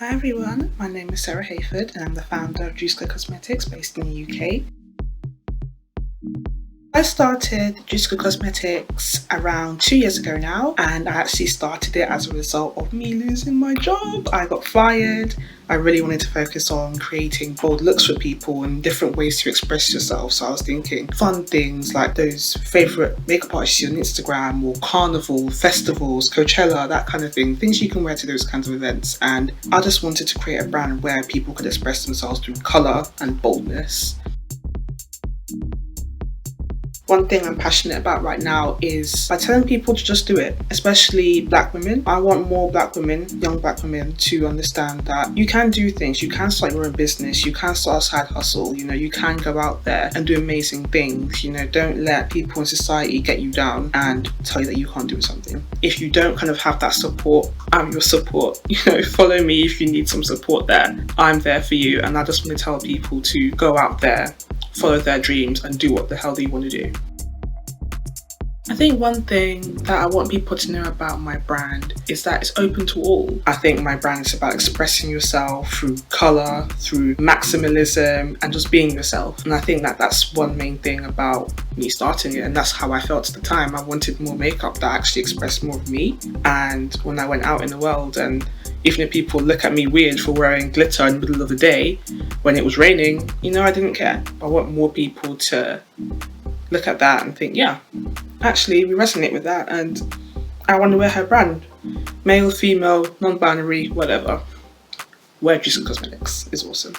Hi everyone, my name is Sarah Hayford and I'm the founder of Jouska Cosmetics based in the UK. I started Jouska Cosmetics around 2 years ago now, and I actually started it as a result of me losing my job. I got fired. I really wanted to focus on creating bold looks for people and different ways to express yourself. So I was thinking fun things like those favourite makeup artists on Instagram or carnival, festivals, Coachella, that kind of thing. Things you can wear to those kinds of events. And I just wanted to create a brand where people could express themselves through colour and boldness. One thing I'm passionate about right now is by telling people to just do it, especially black women. I want more black women, young black women, to understand that you can do things, you can start your own business, you can start a side hustle, you can go out there and do amazing things. Don't let people in society get you down and tell you that you can't do something. If you don't kind of have that support, I'm your support. Follow me if you need some support there. I'm there for you, and I just want to tell people to go out there, follow their dreams and do what the hell they want to do. I think one thing that I want people to know about my brand is that it's open to all. I think my brand is about expressing yourself through colour, through maximalism and just being yourself. And I think that that's one main thing about me starting it, and that's how I felt at the time. I wanted more makeup that actually expressed more of me. And when I went out in the world, and even if people look at me weird for wearing glitter in the middle of the day when it was raining, I didn't care. I want more people to look at that and think, yeah, actually we resonate with that and I want to wear her brand. Male, female, non-binary, whatever. Wear Jouska Cosmetics is awesome.